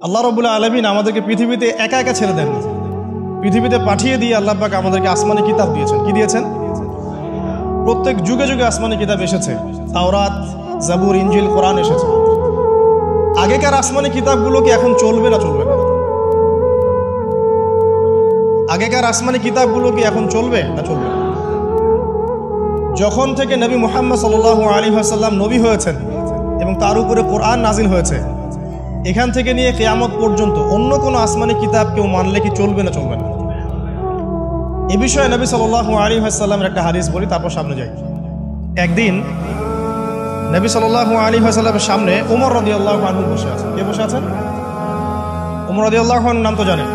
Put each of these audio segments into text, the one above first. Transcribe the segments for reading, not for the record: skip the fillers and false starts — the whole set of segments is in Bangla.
আল্লাহ রাব্বুল আলামিন আমাদেরকে পৃথিবীতে একা একা ছেড়ে দেন, পৃথিবীতে পাঠিয়ে দিয়ে আল্লাহ পাক আমাদেরকে আসমানি কিতাব দিয়েছেন। কি দিয়েছেন? প্রত্যেক যুগে যুগে আসমানি কিতাব এসেছে। তাওরাত, জাবুর, ইনজিল, কোরআন এসেছে। আগেকার আসমানি কিতাবগুলো কি এখন চলবে না চলবে না? আগেকার আসমানি কিতাবগুলো কি এখন চলবে না চলবে না? যখন থেকে নবী মুহাম্মদ সাল্লাল্লাহু আলাইহি ওয়াসাল্লাম নবী হয়েছেন এবং তার উপরে কোরআন নাজিল হয়েছে, এখান থেকে নিয়ে কিয়ামত পর্যন্ত অন্য কোনো আসমানি কিতাব কেউ মানলে কি চলবে না চলবে না? এ বিষয়ে নবী সাল্লাল্লাহু আলাইহি ওয়াসাল্লামের একটা হাদিস বলি, তারপর সামনে যাই। একদিন নবী সাল্লাল্লাহু আলাইহি ওয়াসাল্লামের সামনে ওমর রাদিয়াল্লাহু আনহু বসে আছেন। কে বসে আছেন? ওমর রাদিয়াল্লাহু আনহু নাম তো জানেন,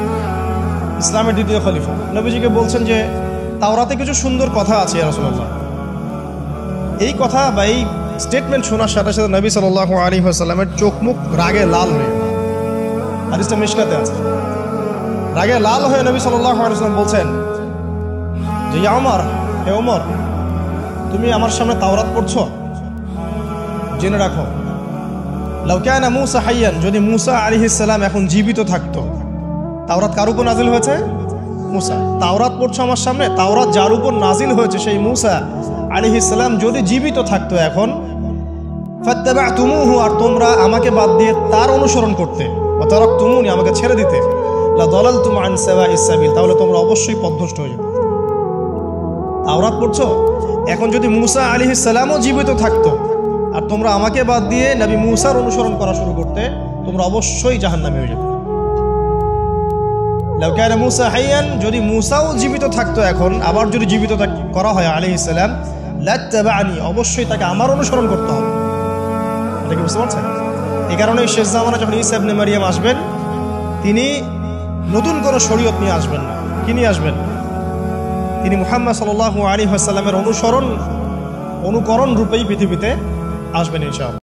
ইসলামের দ্বিতীয় খলিফা। নবীজিকে বলছেন যে তাওরাতে কিছু সুন্দর কথা আছে ইয়া রাসূলুল্লাহ। এই কথা বা এই স্টেটমেন্ট শোনার সাথে সাথে নবী সাল্লাল্লাহু আলাইহি ওয়াসাল্লামের চোখ মুখ রাগে লাল হয়ে, হাদিসটা মিশকাতে আছে, রাগে লাল হয়ে নবী সাল্লাল্লাহু আলাইহি ওয়াসাল্লাম বলছেন যে ইয়া ওমর, হে ওমর, তুমি আমার সামনে তাওরাত পড়ছো? জেনে রাখো, লাউ কানা মূসা হাইয়ান, যদি মূসা আলাইহিস সালাম এখন জীবিত থাকতো। তাওরাত কার উপর নাজিল হয়েছে? মূসা। তাওরাত পড়ছো আমার সামনে, তাওরাত যার উপর নাজিল হয়েছে সেই মূসা আলাইহিস সালাম যদি জীবিত থাকতো এখন, ফাত্তাবাতুমুহু, আর তোমরা আমাকে বাদ দিয়ে তার অনুসরণ করতে, ওয়া তারাকতুমুনি, আমাকে ছেড়ে দিতে, লা দালালতুম আন সাওয়াইস সাবিল, তাহলে তোমরা অবশ্যই পথভ্রষ্ট হয়ে যেতে। তাওরাত পড়ছো, এখন যদি মূসা আলাইহিস সালামও জীবিত থাকতো আর তোমরা আমাকে বাদ দিয়ে নবী মূসার অনুসরণ করা শুরু করতে, তোমরা অবশ্যই জাহান্নামী হয়ে যেতে। লাউ কানা মূসা হাইয়ান, যদি মূসাও জীবিত থাকতো এখন, আবার যদি জীবিত করা হয় আলাইহিস সালাম, লাত্তাবানি, অবশ্যই তাকে আমার অনুসরণ করতে হবে। এটা কি বুঝতে পারছেন? এই কারণে শেষ জামানা যখন ঈসা ইবনে মারইয়াম আসবেন, তিনি নতুন কোনো শরীয়ত নিয়ে আসবেন না। কি নিয়ে আসবেন? তিনি মুহাম্মদ সাল্লাল্লাহু আলাইহি ওয়াসাল্লামের অনুকরণ রূপেই পৃথিবীতে আসবেন ইনশাআল্লাহ।